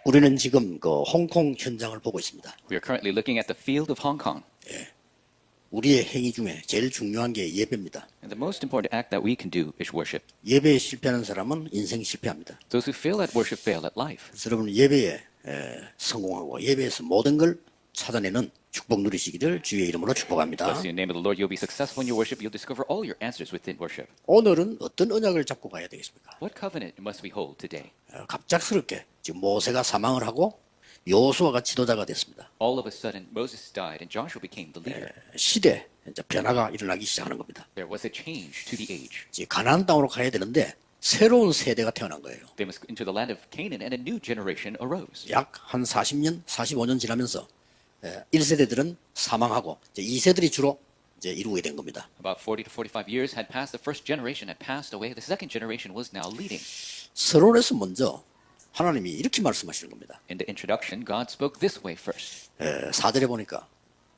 우리는 지금 그 홍콩 현장을 보고 있습니다. We are currently looking at the field of Hong Kong. 우리의 행위 중에 제일 중요한 게 예배입니다. And the most important act that we can do is worship. 예배에 실패하는 사람은 인생이 실패합니다. Those who fail at worship fail at life. 그래서 여러분 예배에 성공하고 예배에서 모든 걸 찾아내는 축복 누리시기를 주의 이름으로 축복합니다. Bless you in the name of the Lord. You'll be successful in your worship. You'll discover all your answers within worship. 오늘은 어떤 언약을 잡고 가야 되겠습니까? What covenant must we hold today? 갑작스럽게 지금 모세가 사망을 하고 여호수아가 지도자가 됐습니다. All of a sudden, Moses died and Joshua became the leader. 시대 이제 변화가 일어나기 시작하는 겁니다. There was a change to the age. 이제 가나안 땅으로 가야 되는데 새로운 세대가 태어난 거예요. They must go into the land of Canaan, and a new generation arose. 약 한 40년, 45년 지나면서 1세대들은 사망하고 이제 2세들이 주로 이제 이루게 된 겁니다. About 40 to 45 years had passed. The first generation had passed away. The second generation was now leading. 서론에서 먼저 하나님이 이렇게 말씀하시는 겁니다. In the introduction, God spoke this way first. 4절에 보니까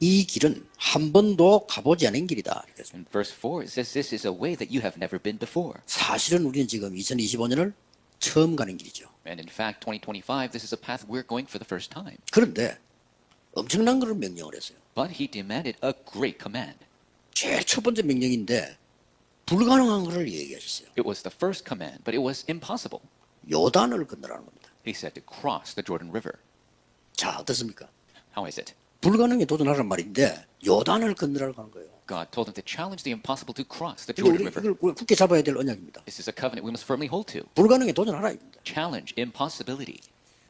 이 길은 한 번도 가보지 않은 길이다. In verse 4, it says, This is a way that you have never been before. 사실은 우리는 지금 2025년을 처음 가는 길이죠. And in fact, 2025, this is a path we're going for the first time. 그런데 엄청난 것을 명령을 했어요. But he demanded a great command. 제일 첫 번째 명령인데 불가능한 것을 얘기하셨어요. It was the first command, but it was impossible. 요단을 건너라는 겁니다. He said to cross the Jordan River. 자, 어떻습니까? How is it? 불가능에 도전하란 말인데 요단을 건너라고 하는 거예요. God told him to challenge the impossible to cross the 이거 Jordan 우리 River. 이걸 굳게 잡아야 될 언약입니다. This is a covenant we must firmly hold to. 불가능에 도전하라 입니다. Challenge impossibility.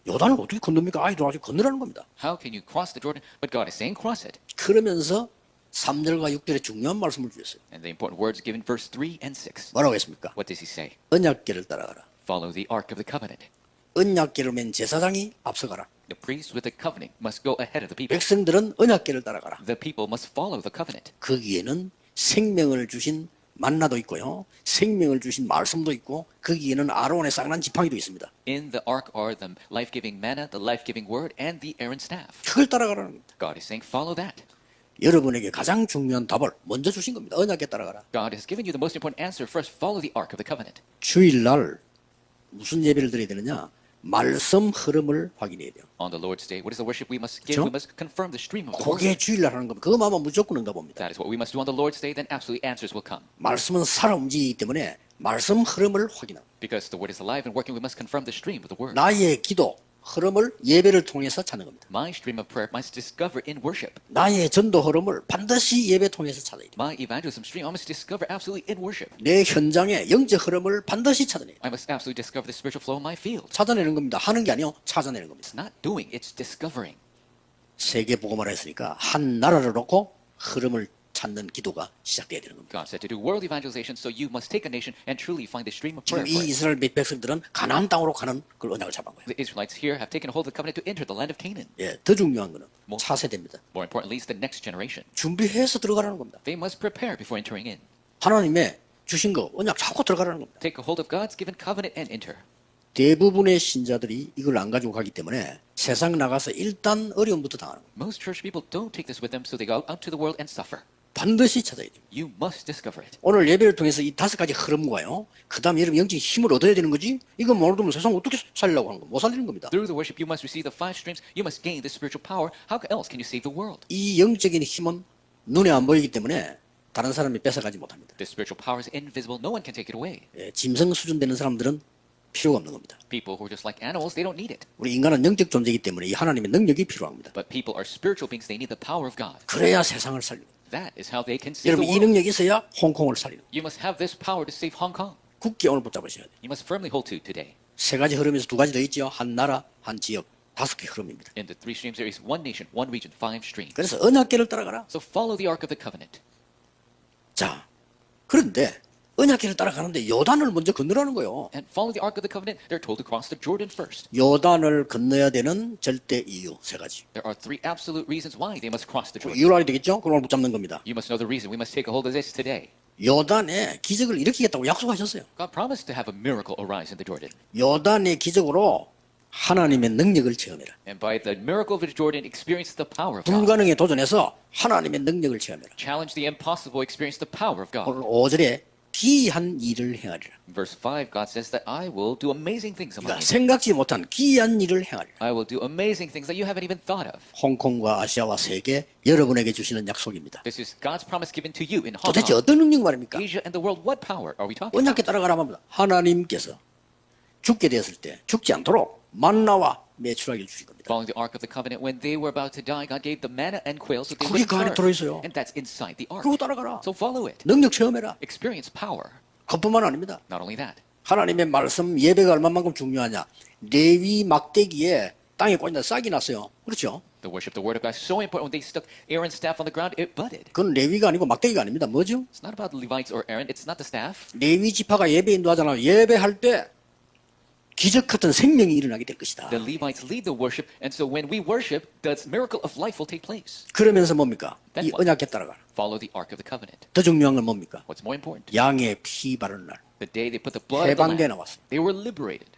요단을 어떻게 건넙니까? 아이들 아직 건너라는 겁니다. How can you cross the Jordan? But God is saying cross it. 그러면서 3절과 6절에 중요한 말씀을 주셨어요. And the important words given verse 3 and 6. 뭐라고 했습니까? What does he say? 언약궤를 따라가라. Follow the ark of the covenant. 언약궤를 맨 제사장이 앞서가라. The priests with the covenant must go ahead of the people. 백성들은 언약궤를 따라가라. The people must follow the covenant. 거기에는 생명을 주신 만나도 있고요. 생명을 주신 말씀도 있고 거기에는 아론의 쌍난 지팡이도 있습니다. In the ark are the life-giving manna, the life-giving word, and the Aaron staff. 그걸 따라가라는 겁니다. God is saying follow that. 여러분에게 가장 중요한 답을 먼저 주신 겁니다. 언약궤 따라가라. God has given you the most important answer. First, follow the ark of the covenant. 주일날 무슨 예배를 드려야 되느냐? 말씀 흐름을 확인해야 돼요. On the Lord's day, what is the worship we must give? 그렇죠? We must confirm the stream of the 그게 word. 주일날 하는 겁니다. 그거만 하면 무조건 응답합니다. That is what we must do on the Lord's day. Then absolutely answers will come. 말씀은 살아 움직이기 때문에 말씀 흐름을 확인합니다. Because the word is alive and working, we must confirm the stream of the word. 나의 기도 흐름을 예배를 통해서 찾는 겁니다. My stream of prayer must discover in worship. 나의 전도 흐름을 반드시 예배 통해서 찾아야 돼요. My evangelism stream I must discover absolutely in worship. 내 현장의 영적 흐름을 반드시 찾아내요. I must absolutely discover the spiritual flow of my field. 찾아내는 겁니다. 하는 게 아니요. 찾아내는 겁니다. It's not doing, it's discovering. 세계 복음을 했으니까 한 나라를 놓고 흐름을 찾는 기도가 시작돼야 되는 겁니다. God said to do world evangelization, so you must take a nation and truly find the stream of prayer. 지금 이 for it. 이스라엘 백성들은 가나안 땅으로 가는 그 언약을 잡은 거예요. The Israelites here have taken hold of the covenant to enter the land of Canaan. 예, 더 중요한 거는 차세대입니다. More importantly, it's the next generation. 준비해서 들어가라는 겁니다. They must prepare before entering in. 하나님의 주신 거 언약 잡고 들어가라는 겁니다. Take a hold of God's given covenant and enter. 대부분의 신자들이 이걸 안 가지고 가기 때문에 세상 나가서 일단 어려움부터 당하는 거예요. Most church people don't take this with them, so they go out to the world and suffer. 반드시 찾아야 돼요. You must discover it. 오늘 예배를 통해서 이 5가지 흐름과요. 그 다음에 여러분 영적 힘을 얻어야 되는 거지. 이거 모르면 세상 어떻게 살리려고 하는 거? 못 살리는 겁니다. Through the worship, you must receive the 5 streams. You must gain the spiritual power. How else can you save the world? 이 영적인 힘은 눈에 안 보이기 때문에 다른 사람이 뺏어가지 못합니다. This spiritual power is invisible. No one can take it away. 예, 짐승 수준 되는 사람들은 필요가 없는 겁니다. People who are just like animals, they don't need it. 우리 인간은 영적 존재이기 때문에 이 하나님의 능력이 필요합니다. But people are spiritual beings. They need the power of God. 그래야 세상을 살리는 겁니다. That is how they can save the 여러분 이 world. 능력이 있어야 홍콩을 살리는 겁니다. You must have this power to save Hong Kong. 굳게 오늘 붙잡으셔야 돼요. You must firmly hold to today. 3가지 흐름에서 2가지 더 있지요. 한 나라, 한 지역, 5개 흐름입니다. In the 3 streams, there is 1 nation, 1 region, 5 streams. 그래서 언약궤를 따라가라. So follow the ark of the covenant. 자, 그런데 언약궤를 따라가는데 요단을 먼저 건너라는 거예요. And follow the ark of the covenant, they're told to cross the Jordan first. 요단을 건너야 되는 절대 이유 3가지. There are 3 absolute reasons why they must cross the Jordan. 이유를 알아야 되겠죠? 그걸 오늘 붙잡는 겁니다. You must know the reason. We must take a hold of this today. 요단에 기적을 일으키겠다고 약속하셨어요. God promised to have a miracle arise in the Jordan. 요단의 기적으로 하나님의 능력을 체험해라. And by the miracle of the Jordan, experience the power of God. 불가능에 도전해서 하나님의 능력을 체험해라. Challenge the impossible, experience the power of God. 오늘 5절에 기이한 일을 행하리라. Verse 5, God says that I will do amazing things among 그러니까 you. 생각지 못한 기이한 일을 행하리라. I will do amazing things that you haven't even thought of. 홍콩과 아시아와 세계 여러분에게 주시는 약속입니다. This is God's promise given to you in Hong 도대체 Kong, 어떤 능력 말입니까? Asia, and the world. What power are we talking 언약에 about? 따라가라 합니다. 하나님께서 죽게 되었을 때 죽지 않도록 만나와 메추라기를 주신 겁니다. Following the Ark of the Covenant, when they were about to die, God gave the manna and quail so they 그게 wouldn't 그 안에 starve. 들어있어요. And that's inside the Ark. 그러고 따라가라. So follow it. 능력 체험해라. Experience power. 그뿐만 아닙니다. Not only that, 하나님의 말씀 예배가 얼마만큼 중요하냐. 레위 막대기에 땅에 꽂는다 싹이 났어요. 그렇죠? the worship, the word of God is so important. When they stuck Aaron's staff on the ground, it budded. 그건 레위가 아니고 막대기가 아닙니다. 뭐죠? It's not about the Levites or Aaron. It's not the staff. 레위 지파가 예배 인도하잖아요. 예배할 때 기적 같은 생명이 일어나게 될 것이다. The Levites lead the worship, and so when we worship, the miracle of life will take place. 그러면서 뭡니까? 이 Then what? 언약에 따라가라. Follow the Ark of the Covenant. 더 중요한 건 뭡니까? What's more important? 양의 피 바르는 날. The day they put the blood of the 해방돼 lamb, 나왔어요. they were liberated.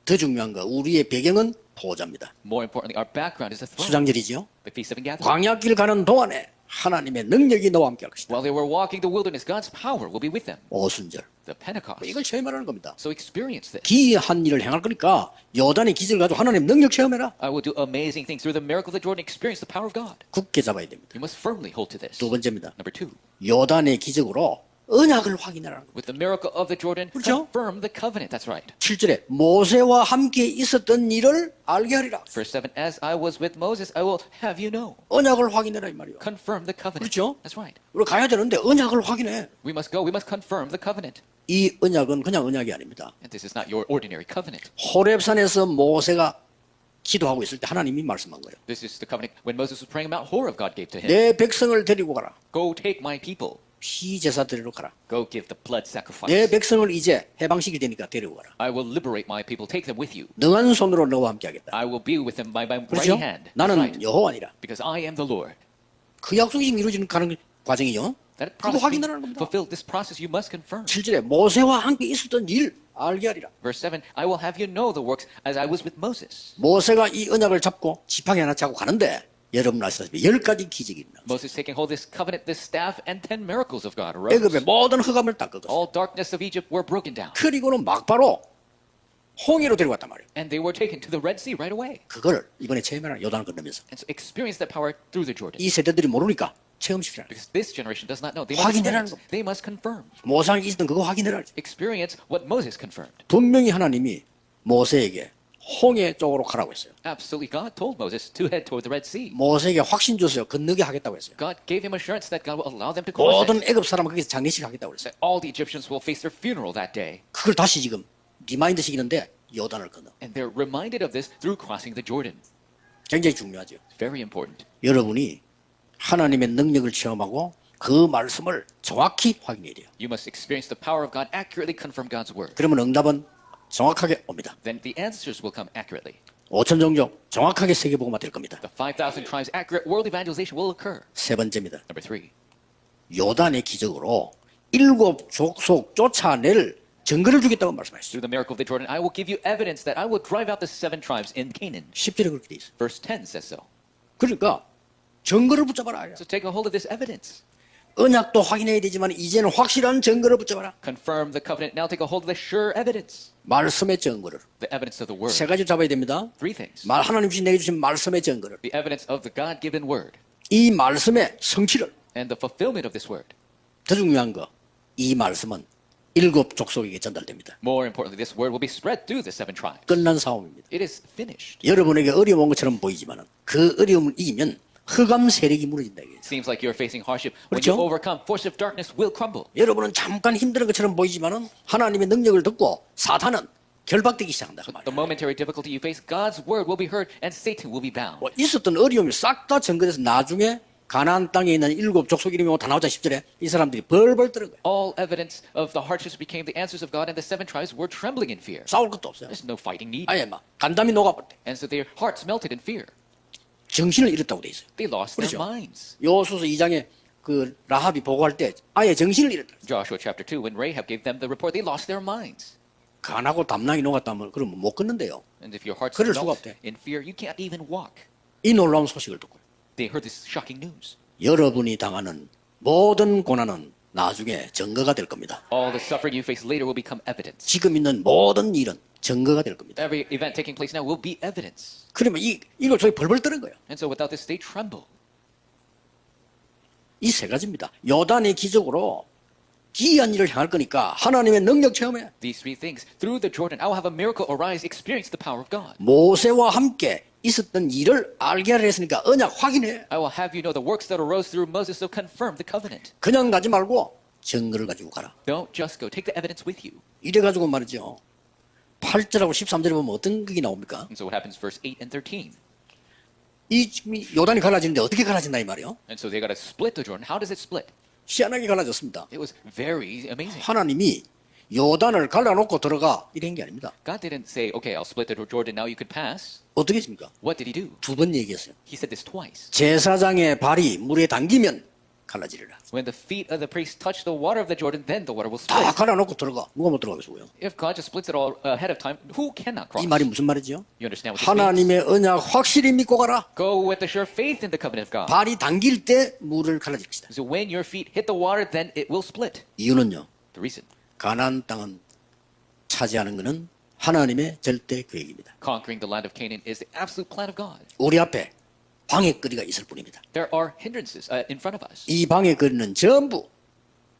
더 중요한 거 우리의 배경은 보호자입니다. More importantly, our background is the throne, 수장절이죠. the Feast of Ingathering. 광야길 가는 동안에 하나님의 능력이 너와 함께 할 것이다. While they were walking the wilderness, God's power will be with them. 오순절. The Pentecost. 이걸 체험하라는 겁니다. So experience this. 기이한 일을 행할 거니까 여단의 기적을 가지고 하나님 능력 체험해라. I will do amazing things through the miracle of the Jordan. Experience the power of God. 굳게 잡아야 됩니다. You must firmly hold to this. 두 번째입니다. Number 2, 여단의 기적으로 언약을 확인하라는 겁니다. with the miracle of the Jordan, 그렇죠? confirm the covenant. That's right. 7절에 모세와 함께 있었던 일을 알게 하리라. Verse 7, as I was with Moses, I will have you know. 언약을 확인해라 이 말이요. Confirm the covenant. 그렇죠? That's right. 우리 가야 되는데 언약을 확인해. We must go. We must confirm the covenant. 이 언약은 그냥 언약이 아닙니다. And this is not your ordinary covenant. 호렙산에서 모세가 기도하고 있을 때 하나님이 말씀한 거예요. This is the covenant when Moses was praying about Horeb, God gave to him. 내 백성을 데리고 가라. Go take my people. 피제사 드리러 가라. Go give the blood sacrifice. 내 백성을 이제 해방시킬 테니까 데리고 가라. I will liberate my people. Take them with you. 능한 손으로 너와 함께 하겠다. I will be with them by my 그렇죠? right hand. That's 나는 right. 여호와니라. Because I am the Lord. 그 약속이 지금 이루어지는 가는 과정이요. That 그거 promise being 확인하라는 겁니다. fulfilled. This process you must confirm. 7절에 모세와 함께 있었던 일 알게 하리라. Verse 7, I will have you know the works as I was with Moses. 모세가 이 언약을 잡고 지팡이 하나 차고 가는데 여러분 아시다시피 10가지 기적이 일어나. Moses taking hold of this covenant, this staff, and 10 miracles of God arose. 애굽의 모든 흑암을 다 꺾었어. All darkness of Egypt were broken down. 그리고는 막바로 홍해로 데려갔단 말이에요. And they were taken to the Red Sea right away. 그걸 이번에 체험해라. 요단을 건너면서. And so experience that power through the Jordan. 이 세대들이 모르니까 체험시키라. Because this generation does not know. They must 확인해라는 experience. They must confirm. 모세가 있었던 그거 확인해라. Experience what Moses confirmed. 분명히 하나님이 모세에게 홍해 쪽으로 가라고 했어요. Absolutely, God told Moses to head toward the Red Sea. 모세에게 확신 줬어요. 건너게 하겠다고 했어요. God gave him assurance that God will allow them to cross 모든 it. 애굽 사람은 거기서 장례식 하겠다고 그랬어요. That all the Egyptians will face their funeral that day. 그걸 다시 지금 리마인드 시키는데 요단을 건너. And they're reminded of this through crossing the Jordan. 굉장히 중요하죠. It's very important. 여러분이 하나님의 능력을 체험하고 그 말씀을 정확히 확인해야 돼요. You must experience the power of God, accurately confirm God's word. 그러면 응답은 정확하게 옵니다. Then the answers will come accurately. 5천 종족 정확하게 세계복음화 될 겁니다. The 5,000 tribes, accurate world evangelization will occur. 세 번째입니다. Number 3, 요단의 기적으로 7 족속 쫓아낼 증거를 주겠다고 말씀하셨어요. through the miracle of the Jordan, I will give you evidence that I will drive out the 7 tribes in Canaan. 10절에 그렇게 돼 있어요. Verse 10 says so. 그러니까 증거를 붙잡아라. So take a hold of this evidence. 언약도 확인해야 되지만 이제는 확실한 증거를 붙잡아라. Confirm the covenant. Now take a hold of the sure evidence. 말씀의 증거를. The evidence of the word. 세 가지 잡아야 됩니다. 3 things. 하나님 주신 내게 주신 말씀의 증거를. The evidence of the God-given word. 이 말씀의 성취를. And the fulfillment of this word. 더 중요한 거. 이 말씀은 7 족속에게 전달됩니다. More importantly, this word will be spread through the 7 tribes. 끝난 싸움입니다. It is finished. 여러분에게 어려운 것처럼 보이지만 그 어려움을 이기면 흑암 세력이 무너진다. 이거예요. Seems like you're facing hardship. When 그렇죠? you overcome, force of darkness will crumble. 여러분은 잠깐 힘든 것처럼 보이지만 하나님의 능력을 듣고 사탄은 결박되기 시작한다. 그 The 말이에요. momentary difficulty you face, God's word will be heard and Satan will be bound. 있었던 어려움이 싹 다 전거돼서 나중에 가나안 땅에 있는 7 족속 이름이 다 나오자 10절에 이 사람들이 벌벌 떠는 거예요. All evidence of the hardships became the answers of God, and the 7 tribes were trembling in fear. 싸울 것도 없어요. There's no fighting need. 아예 막 간담이 녹아버렸대. And so their hearts melted in fear. 정신을 잃었다고 돼 있어요. They lost their 그렇죠. minds. 요수서 2장에 그 라합이 보고할 때 아예 정신을 잃었다. Joshua chapter 2, when Rahab gave them the report, they lost their minds. 간하고 담낭이 녹았다면 그러면 못 걷는데요. And if your hearts 그럴 수가 melt 없대. in fear, you can't even walk. 이 놀라운 소식을 듣고 They heard this shocking news. 여러분이 당하는 모든 고난은 나중에 증거가 될 겁니다. All the suffering you face later will become evidence. 지금 있는 모든 일은 증거가 될 겁니다. Every event taking place now will be evidence. 그러면 이걸 저희 벌벌 떠는 거예요. And so without this, they tremble. 이 세 가지입니다. 요단의 기적으로 기이한 일을 향할 거니까 하나님의 능력 체험해. These three things. Through the Jordan, I will have a miracle arise, experience the power of God. 모세와 함께 있었던 일을 알게 하려 했으니까 언약 확인해. I will have you know the works that arose through Moses, so confirm the covenant. 그냥 가지 말고 증거를 가지고 가라. Don't just go. Take the evidence with you. 이래가지고 말이죠. 8절하고 13절에 보면 어떤 극이 나옵니까? And so what happens verse 8 and 13? 이 요단이 갈라지는데 어떻게 갈라진다 이 말이에요? And so they got to split the Jordan. How does it split? 희한하게 갈라졌습니다. It was very amazing. 하나님이 요단을 갈라놓고 들어가 이런 게 아닙니다. God didn't say, okay, I'll split the Jordan, now you could pass. 어떻게 했습니까? What did he do? 두 번 얘기했어요. He said this twice. 제사장의 발이 물에 담기면 갈라지리라. When the feet of the priest touch the water of the Jordan, then the water will 다 split. 갈라놓고 들어가. 누가 못 들어가겠어요? If God just splits it all ahead of time, who cannot cross? 이 말이 무슨 말이죠? You understand what this means? 하나님의 언약 확실히 믿고 가라. Go with the sure faith in the covenant of God. 발이 당길 때 물을 갈라질 것이다. So when your feet hit the water, then it will split. 이유는요. The reason. 가나안 땅은 차지하는 것은 하나님의 절대 계획입니다. Conquering the land of Canaan is the absolute plan of God. 우리 앞에 방해거리가 있을 뿐입니다. There are hindrances in front of us. 이 방해거리는 전부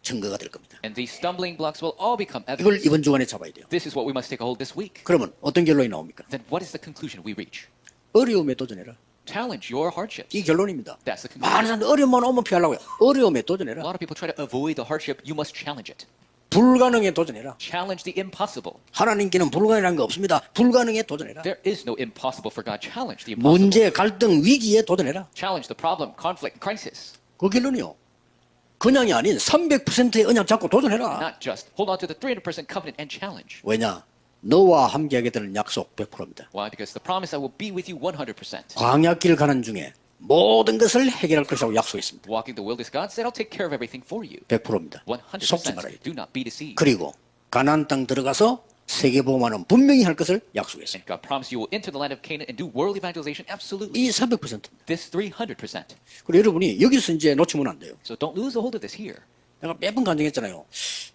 증거가 될 겁니다. And these stumbling blocks will all become 이걸 evidence. 이번 주간에 잡아야 돼요. This is what we must take a hold this week. 그러면 어떤 결론이 나옵니까? Then what is the conclusion we reach? 어려움에 도전해라. Challenge your hardships. 이 결론입니다. That's the 많은 conclusion. 사람들 어려움만 오면 피하려고 해요. 어려움에 A 도전해라. lot of people try to avoid the hardship. You must challenge it. 불가능에 도전해라. Challenge the impossible. 하나님께는 불가능한 거 없습니다. 불가능에 도전해라. There is no impossible for God. Challenge the impossible. 문제, 갈등, 위기에 도전해라. Challenge the problem, conflict, crisis. 그 결론이요. 그냥이 아닌 300%의 언약 잡고 도전해라. Not just hold on to the 300% covenant and challenge. 왜냐? 너와 함께하게 되는 약속 100%입니다. Why? Because the promise I will be with you 100%. 광야길 가는 중에 모든 것을 해결할 것이라고 약속했습니다. Walking the wilderness, God said, I'll take care of everything for you. 100%입니다. 속지 말아요. 100%. Do not be deceived. 그리고 가나안 땅 들어가서 세계복음화는 분명히 할 것을 약속했어요. And God promised you will enter the land of Canaan and do world evangelization. Absolutely. 이 300%입니다. This 300%. 그리고 여러분이 여기서 이제 놓치면 안 돼요. So don't lose the hold of this here. 내가 매번 간증했잖아요.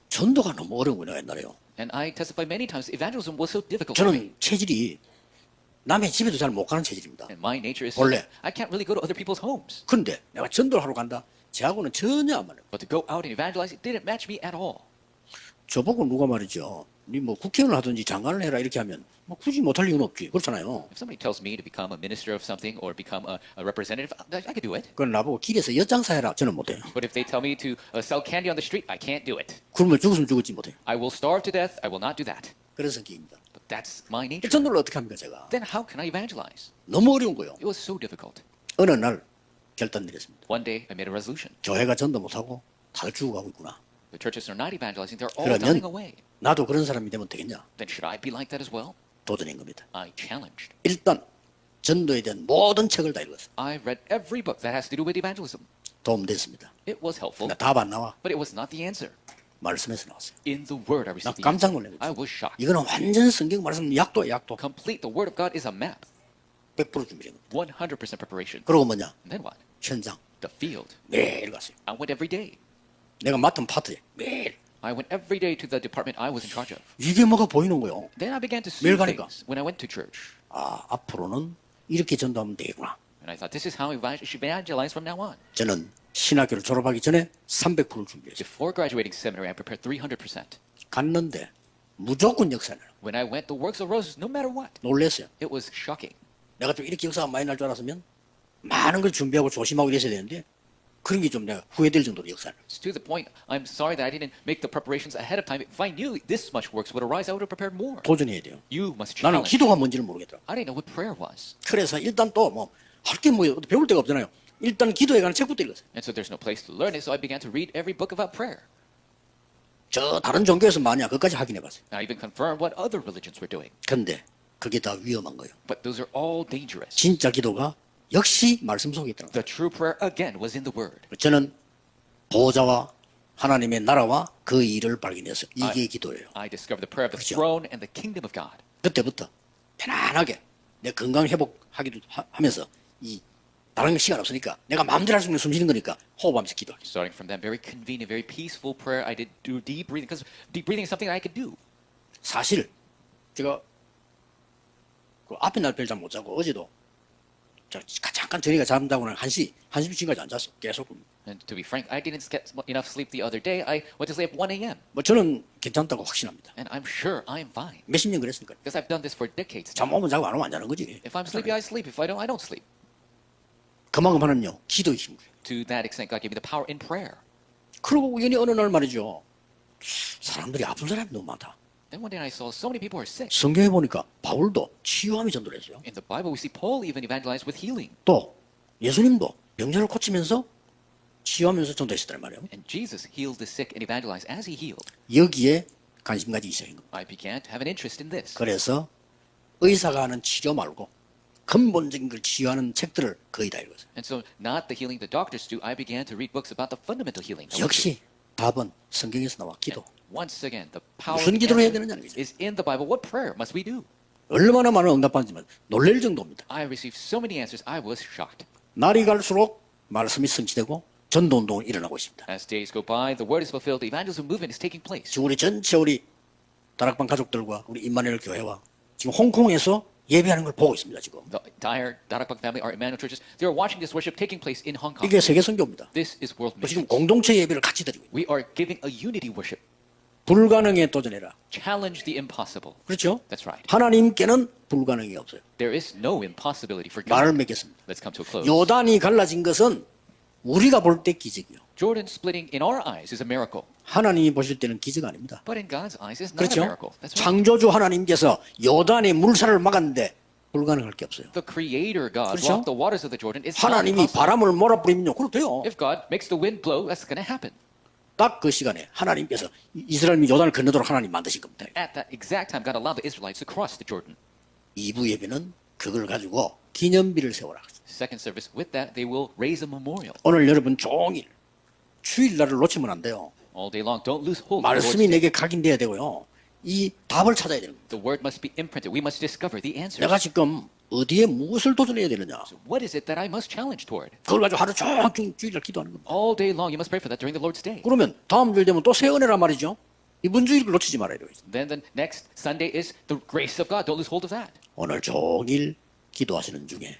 전도가 너무 어려운 거예요, 옛날에요. And I testify many times, evangelism was so difficult for me. 저는 체질이 남의 집에도 잘 못 가는 체질입니다. And my nature is 원래. I can't really go to other people's homes. 그런데 내가 전도를 하러 간다. 제하고는 전혀 안 맞아요. But to go out and evangelize, it didn't match me at all. 저보고 누가 말이죠. 니 뭐 국회의원을 하든지 장관을 해라 이렇게 하면 뭐 굳이 못할 이유는 없지. 그렇잖아요. If somebody tells me to become a minister of something or become a representative, I could do it. 그건 나보고 길에서 엿장사 해라. 저는 못해요. But if they tell me to sell candy on the street, I can't do it. 굶으면 죽으면 죽을지 못해요. I will starve to death. I will not do that. 그런 성격입니다. But that's my nature. 전도를 어떻게 합니까 제가? Then how can I evangelize? 너무 어려운 거예요. It was so difficult. 어느 날 결단 내렸습니다. One day, I made a resolution. 교회가 전도 못하고 다들 죽어가고 있구나. The churches are not evangelizing. They're all 그러면 dying away. 나도 그런 사람이 되면 되겠냐? Then should I be like that as well? 도전인 겁니다. I challenged. 일단 전도에 대한 모든 책을 다 읽었어요. I read every book that has to do with evangelism. 도움됐습니다. It was helpful, 답 안 나와. but it was not the answer. 말씀에서 나왔어요. In the Word, I 나 received the 깜짝 answer. 놀랐어요. I was shocked. 이거는 완전 성경 말씀 약도야 약도. Complete. The Word of God is a map. 100% 준비된 겁니다. 100% preparation. 그러고 뭐냐? And then what? 현장 The field. 매일 갔어요. I went every day. 내가 맡은 파트에 매일. I went every day to the department I was in charge of. 이게 뭐가 보이는 거예요. Then I began to see 매일 가니까. things when I went to church. 아 앞으로는 이렇게 전도하면 되겠구나. And I thought, this is how I should evangelize from now on. 저는 신학교를 졸업하기 전에 300%를 준비했어요. Before graduating seminary, I prepared 300%. 갔는데 무조건 역사를 When I went, the works arose no matter what. 놀랬어요. It was shocking. 내가 좀 이렇게 역사가 많이 날 줄 알았으면 많은 걸 준비하고 조심하고 이랬어야 되는데 그런 게 좀 내가 후회될 정도로 역사를. It's to the point, I'm sorry that I didn't make the preparations ahead of time. If I knew this much works would arise, I would have prepared more. 도전해야 돼요. You must 나는 challenge. 기도가 뭔지를 모르겠더라고. I didn't know what prayer was. 그래서 일단 또 뭐 할 게 뭐 배울 데가 없잖아요. 일단 기도에 관한 책부터 읽었어요. And so there's no place to learn it, so I began to read every book about prayer. 저 다른 종교에서 많이야 그것까지 확인해 봤어요. I even confirmed what other religions were doing. 근데 그게 다 위험한 거예요. But those are all dangerous. 진짜 기도가 역시 말씀 속에 있더라고요. The true prayer, again, was in the Word. 저는 보좌와 하나님의 나라와 그 일을 발견했어요. 이게 기도예요. I discovered the prayer of the 그렇죠. throne and the kingdom of God. 그때부터 편안하게 내 건강 회복하기도 하면서 이 다른 시간 없으니까 내가 마음대로 할 수 있는 숨 쉬는 거니까 호흡하면서 기도하겠습니다. Starting from that very convenient, very peaceful prayer, I did do deep breathing because deep breathing is something I could do. 사실 제가 그 앞에 날 별잠 못 자고 어제도 잠깐 저희가 잠자고는 1시 지금까지 안 잤어. 계속. And to be frank, I didn't get enough sleep the other day. I went to sleep at 1 a.m. 뭐 저는 괜찮다고 확신합니다. And I'm sure I'm fine 몇십 년 그랬으니까. because I've done this for decades. 잠 오면 자고 안 오면 안 자는 거지. If I'm sleepy, I sleep. If I don't sleep. 그만큼 하는요 기도의 힘. To that extent, God gave me the power in prayer. 그러고 우연히 어느 날 말이죠. 사람들이 아픈 사람이 너무 많다. Then one day I saw so many people are sick. 성경에 보니까 바울도 치유함이 전도를 했어요. In the Bible, we see Paul even evangelize with healing. 또 예수님도 병자를 고치면서 치유하면서 전도했었단 말이에요. And Jesus healed the sick and evangelized as he healed. 여기에 관심 가지기 시작한 겁니다. I began to have an interest in this. 그래서 의사가 하는 치료 말고 근본적인 걸 치유하는 책들을 거의 다 읽었어요. And so, not the healing the doctors do, I began to read books about the fundamental healing. 역시 답은 성경에서 나와 기도. Once again, the power 무슨 of the 기도를 해야 answer 되느냐는 거죠. is in the Bible. What prayer must we do? 얼마나 많은 응답받는지만 놀랄 정도입니다. I received so many answers, I was shocked. 날이 갈수록 말씀이 성취되고 전도 운동이 일어나고 있습니다. As days go by, the word is fulfilled, the evangelism movement is taking place. 지금 우리 전체 우리 다락방 가족들과 우리 임마누엘 교회와 지금 홍콩에서 예배하는 걸 보고 있습니다. 지금 The entire Darakbang family, our Emmanuel churches, they are watching this worship taking place in Hong Kong. 이게 세계 선교입니다. This is world 지금 mission. 공동체 예배를 같이 드리고 있습니다. We are giving a unity worship. 불가능에 도전해라. Challenge the impossible. 그렇죠? That's right. 하나님께는 불가능이 없어요. There is no impossibility for 말을 God. 맺겠습니다. Let's come to a close. 요단이 갈라진 것은 우리가 볼 때 기적이요. Jordan splitting in our eyes is a miracle. 하나님이 보실 때는 기적 아닙니다. But in God's eyes, it's not a 그렇죠? miracle. That's right. 창조주 하나님께서 요단의 물살을 막았는데 불가능할 게 없어요. The Creator God 그렇죠? walked the waters of the Jordan. It's not 하나님이 impossible. 바람을 몰아뿌리면요. 그렇게 돼요. If God makes the wind blow, that's going to happen. 딱 그 시간에 하나님께서 이스라엘이 요단을 건너도록 하나님 만드신 겁니다. At that exact time, God allowed the Israelites to cross the Jordan. 2부 예배는 그걸 가지고 기념비를 세워라. Second service, with that, they will raise a memorial. 오늘 여러분 종일 주일날을 놓치면 안 돼요. All day long, don't lose hold of the Lord's 말씀이 day. 내게 각인돼야 되고요. 이 답을 찾아야 되는 겁니다. The word must be imprinted. We must discover the answers. 내가 지금 어디에 무엇을 도전해야 되느냐. So what is it that I must challenge toward? 그걸 가지고 하루 종일 주일날 기도하는 겁니다. All day long, you must pray for that during the Lord's day. 그러면 다음 주일 되면 또 새 은혜란 말이죠. 이번 주일을 놓치지 말아야 돼요. Then the next Sunday is the grace of God. Don't lose hold of that. 오늘 종일 기도하시는 중에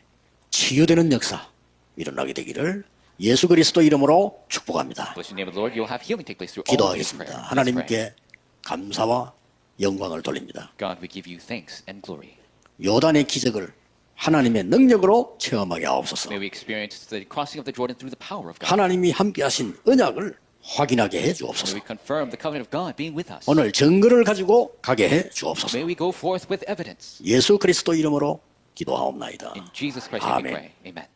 치유되는 역사 일어나게 되기를 예수 그리스도 이름으로 축복합니다. Bless the name of the Lord. You'll have healing take place through all of this 기도하겠습니다. prayer. Let's pray. 하나님께 감사와 영광을 돌립니다. God, we give you thanks and glory. 요단의 기적을 하나님의 능력으로 체험하게 하옵소서. May we experience the crossing of the Jordan through the power of God. 하나님이 함께하신 언약을 확인하게 해 May 주옵소서. we confirm the covenant of God being with us. 오늘 증거를 가지고 가게 해 주옵소서. May we go forth with evidence. 예수 그리스도 이름으로 기도하옵나이다. In Jesus Christ's name we 아멘. pray. Amen.